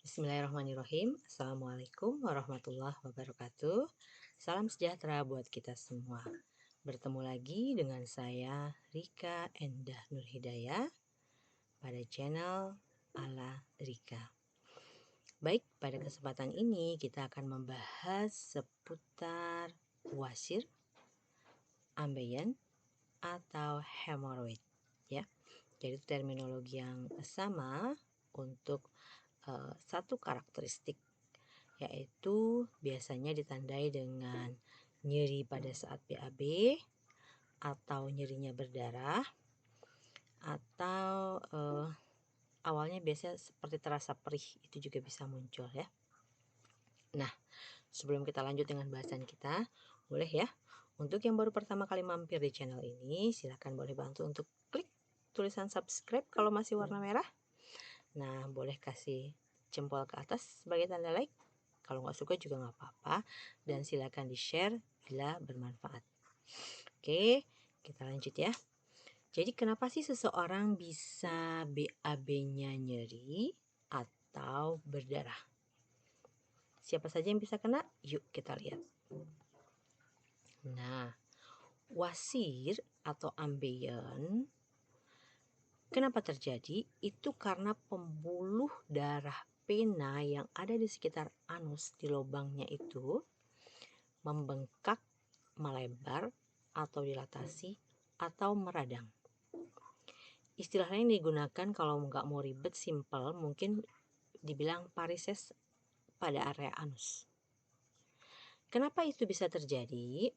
Bismillahirrahmanirrahim. Assalamualaikum warahmatullahi wabarakatuh. Salam sejahtera buat kita semua. Bertemu lagi dengan saya Rika Endah Nurhidayah pada channel Ala Rika. Baik, pada kesempatan ini kita akan membahas seputar wasir, ambeien, atau hemoroid ya. Jadi terminologi yang sama untuk satu karakteristik, yaitu biasanya ditandai dengan nyeri pada saat BAB atau nyerinya berdarah, atau awalnya biasanya seperti terasa perih, itu juga bisa muncul ya. Nah, sebelum kita lanjut dengan bahasan kita, boleh ya, untuk yang baru pertama kali mampir di channel ini, silahkan boleh bantu untuk klik tulisan subscribe kalau masih warna merah. Nah, boleh kasih jempol ke atas sebagai tanda like. Kalau nggak suka juga nggak apa-apa. Dan silakan di-share bila bermanfaat. Oke, kita lanjut ya. Jadi kenapa sih seseorang bisa BAB-nya nyeri atau berdarah? Siapa saja yang bisa kena? Yuk kita lihat. Nah, wasir atau ambeien kenapa terjadi? Itu karena pembuluh darah pena yang ada di sekitar anus di lubangnya itu membengkak, melebar, atau dilatasi, atau meradang. Istilah lain digunakan kalau nggak mau ribet, simple, mungkin dibilang varises pada area anus. Kenapa itu bisa terjadi?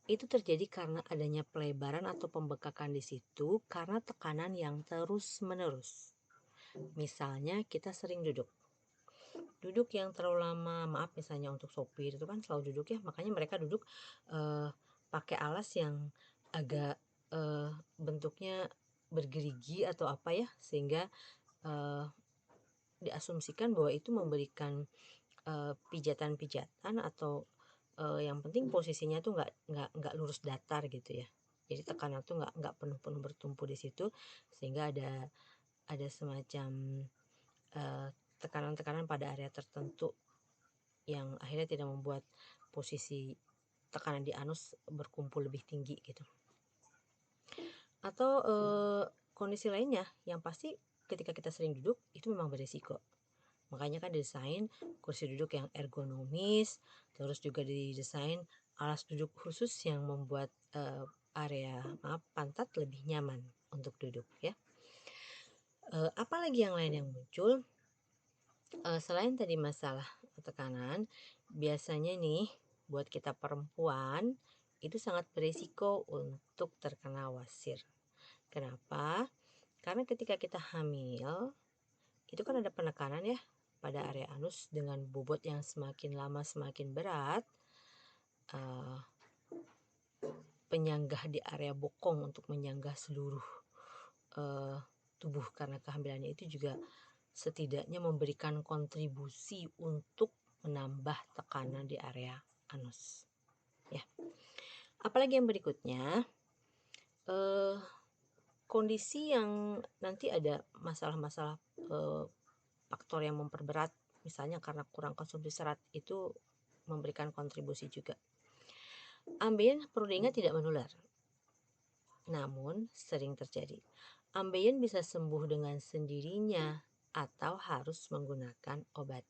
Itu terjadi karena adanya pelebaran atau pembengkakan di situ karena tekanan yang terus-menerus. Misalnya kita sering duduk yang terlalu lama, maaf misalnya untuk sopir itu kan selalu duduk ya, makanya mereka duduk pakai alas yang agak bentuknya bergerigi atau apa ya, sehingga diasumsikan bahwa itu memberikan pijatan-pijatan atau yang penting posisinya tuh nggak lurus datar gitu ya. Jadi tekanan tuh nggak penuh-penuh bertumpu di situ, sehingga ada semacam tekanan-tekanan pada area tertentu yang akhirnya tidak membuat posisi tekanan di anus berkumpul lebih tinggi gitu. Atau kondisi lainnya yang pasti ketika kita sering duduk itu memang beresiko. Makanya kan desain kursi duduk yang ergonomis, terus juga didesain alas duduk khusus yang membuat area pantat lebih nyaman untuk duduk ya. Apalagi yang lain yang muncul? Selain tadi masalah tekanan, biasanya nih buat kita perempuan itu sangat berisiko untuk terkena wasir. Kenapa? Karena ketika kita hamil, itu kan ada penekanan ya pada area anus dengan bobot yang semakin lama semakin berat. Penyanggah di area bokong untuk menyanggah seluruh tubuh karena kehamilannya itu juga setidaknya memberikan kontribusi untuk menambah tekanan di area anus ya. Apalagi yang berikutnya, kondisi yang nanti ada masalah-masalah faktor yang memperberat, misalnya karena kurang konsumsi serat, itu memberikan kontribusi juga. Ambeien perlu diingat tidak menular, namun sering terjadi. Ambeien bisa sembuh dengan sendirinya atau harus menggunakan obat.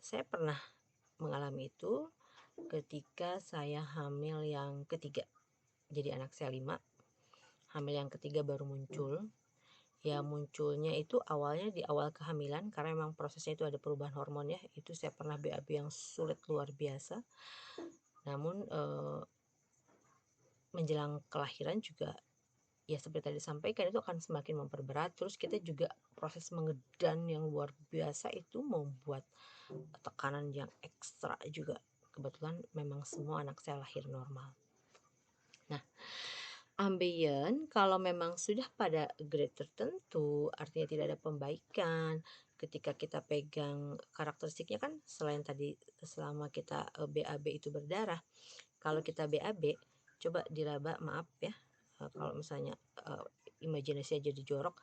Saya pernah mengalami itu ketika saya hamil yang ketiga. Jadi anak saya 5, hamil yang ketiga baru muncul. Ya munculnya itu awalnya di awal kehamilan karena memang prosesnya itu ada perubahan hormon ya. Itu saya pernah BAB yang sulit luar biasa. Namun menjelang kelahiran juga ya seperti tadi disampaikan itu akan semakin memperberat. Terus kita juga proses mengedan yang luar biasa itu membuat tekanan yang ekstra juga. Kebetulan memang semua anak saya lahir normal. Nah, ambeien kalau memang sudah pada grade tertentu, artinya tidak ada pembaikan. Ketika kita pegang karakteristiknya kan selain tadi selama kita BAB itu berdarah, kalau kita BAB coba diraba, maaf ya, kalau misalnya imajinasi aja dijorok,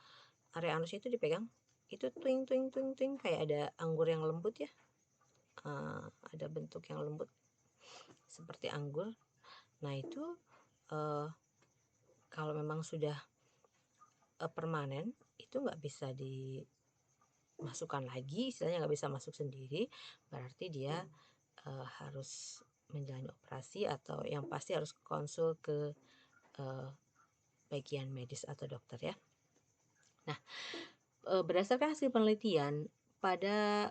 area anusnya itu dipegang, itu twing twing twing twing kayak ada anggur yang lembut ya, ada bentuk yang lembut seperti anggur. Nah itu kalau memang sudah permanen itu nggak bisa dimasukkan lagi, istilahnya nggak bisa masuk sendiri, berarti dia harus menjalani operasi atau yang pasti harus konsul ke bagian medis atau dokter ya. Nah, berdasarkan hasil penelitian pada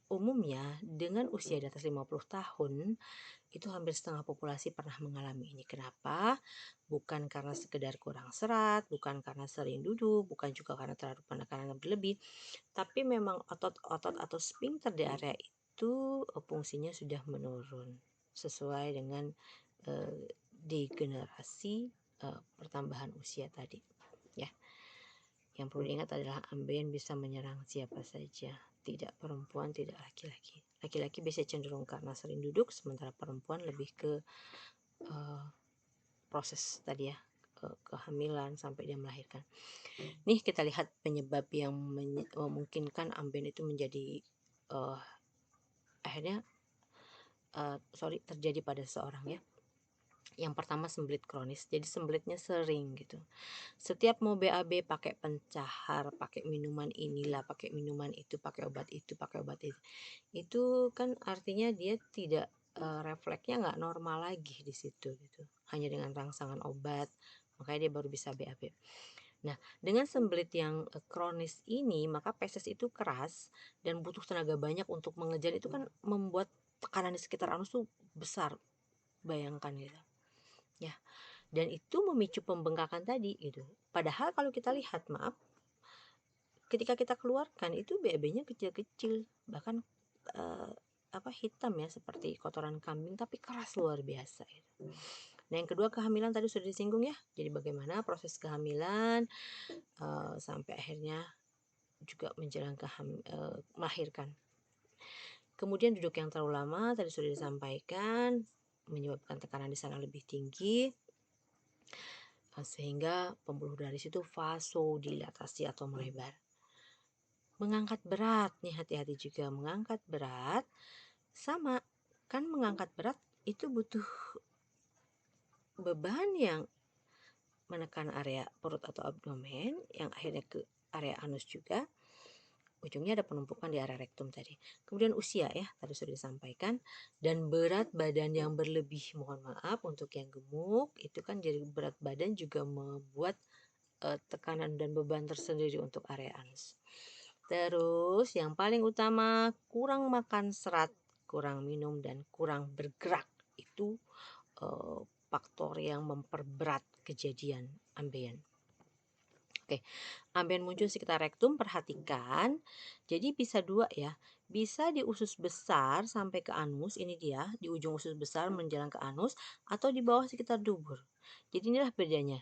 umumnya dengan usia di atas 50 tahun itu hampir setengah populasi pernah mengalami ini. Kenapa? Bukan karena sekedar kurang serat, bukan karena sering duduk, bukan juga karena terlalu penekanan berlebih, tapi memang otot-otot atau sphincter di area itu fungsinya sudah menurun sesuai dengan degenerasi pertambahan usia tadi ya. Yang perlu diingat adalah ambeien bisa menyerang siapa saja, tidak perempuan, tidak laki-laki. Laki-laki biasanya cenderung karena sering duduk, sementara perempuan lebih ke proses tadi ya, kehamilan sampai dia melahirkan. Nih kita lihat penyebab yang memungkinkan ambeien itu menjadi akhirnya terjadi pada seseorang ya. Yang pertama sembelit kronis, jadi sembelitnya sering gitu. Setiap mau BAB pakai pencahar, pakai minuman inilah, pakai minuman itu, pakai obat itu, pakai obat itu. Itu kan artinya dia tidak refleksnya nggak normal lagi di situ gitu. Hanya dengan rangsangan obat, makanya dia baru bisa BAB. Nah, dengan sembelit yang kronis ini, maka feses itu keras dan butuh tenaga banyak untuk mengejar, itu kan membuat tekanan di sekitar anus tuh besar. Bayangkan gitu. Ya, dan itu memicu pembengkakan tadi gitu. Padahal kalau kita lihat, maaf, ketika kita keluarkan itu BAB-nya kecil-kecil, bahkan hitam ya seperti kotoran kambing, tapi keras luar biasa gitu. Nah, yang kedua kehamilan tadi sudah disinggung ya. Jadi bagaimana proses kehamilan sampai akhirnya juga menjelang melahirkan. Kemudian duduk yang terlalu lama tadi sudah disampaikan menyebabkan tekanan di sana lebih tinggi, sehingga pembuluh darah situ vasodilatasi atau melebar. Mengangkat berat nih, hati-hati juga mengangkat berat. Sama kan, mengangkat berat itu butuh beban yang menekan area perut atau abdomen yang akhirnya ke area anus juga. Ujungnya ada penumpukan di area rektum tadi. Kemudian usia ya, tadi sudah disampaikan. Dan berat badan yang berlebih, mohon maaf untuk yang gemuk, itu kan jadi berat badan juga membuat tekanan dan beban tersendiri untuk area anus. Terus yang paling utama, kurang makan serat, kurang minum, dan kurang bergerak. Itu faktor yang memperberat kejadian ambeien. Oke, ambeien muncul sekitar rektum, perhatikan. Jadi bisa dua ya, bisa di usus besar sampai ke anus, ini dia, di ujung usus besar menjalan ke anus, atau di bawah sekitar dubur. Jadi inilah bedanya.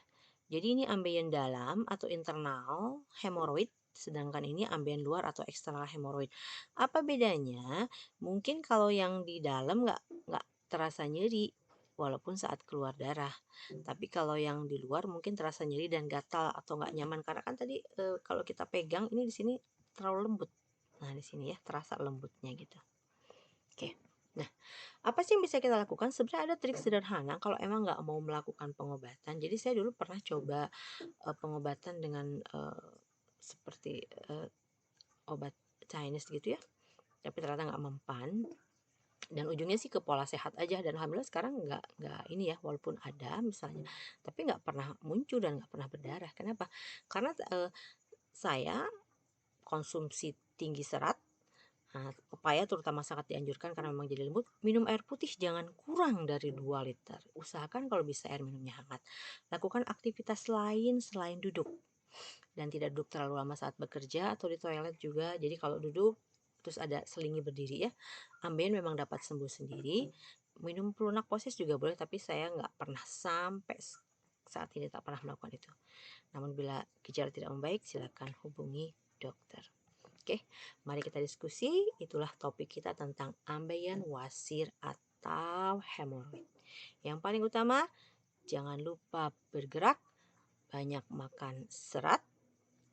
Jadi ini ambeien dalam atau internal hemoroid, sedangkan ini ambeien luar atau eksternal hemoroid. Apa bedanya? Mungkin kalau yang di dalam nggak terasa nyeri walaupun saat keluar darah. Tapi kalau yang di luar mungkin terasa nyeri dan gatal atau nggak nyaman karena kan tadi kalau kita pegang ini di sini terlalu lembut. Nah, di sini ya terasa lembutnya gitu. Oke. Nah, apa sih yang bisa kita lakukan? Sebenarnya ada trik sederhana kalau emang nggak mau melakukan pengobatan. Jadi saya dulu pernah coba pengobatan dengan seperti obat Chinese gitu ya. Tapi ternyata nggak mempan. Dan ujungnya sih ke pola sehat aja, dan alhamdulillah sekarang nggak ini ya, walaupun ada misalnya tapi nggak pernah muncul dan nggak pernah berdarah. Kenapa? Karena saya konsumsi tinggi serat. Pepaya terutama sangat dianjurkan karena memang jadi lembut. Minum air putih jangan kurang dari 2 liter, usahakan kalau bisa air minumnya hangat. Lakukan aktivitas lain selain duduk, dan tidak duduk terlalu lama saat bekerja atau di toilet juga. Jadi kalau duduk terus ada selingi berdiri ya, ambeien memang dapat sembuh sendiri. Minum pelunak posis juga boleh, tapi saya nggak pernah sampai saat ini tak pernah melakukan itu. Namun bila gejala tidak membaik, silakan hubungi dokter. Oke, mari kita diskusi. Itulah topik kita tentang ambeien, wasir, atau hemoroid. Yang paling utama, jangan lupa bergerak, banyak makan serat,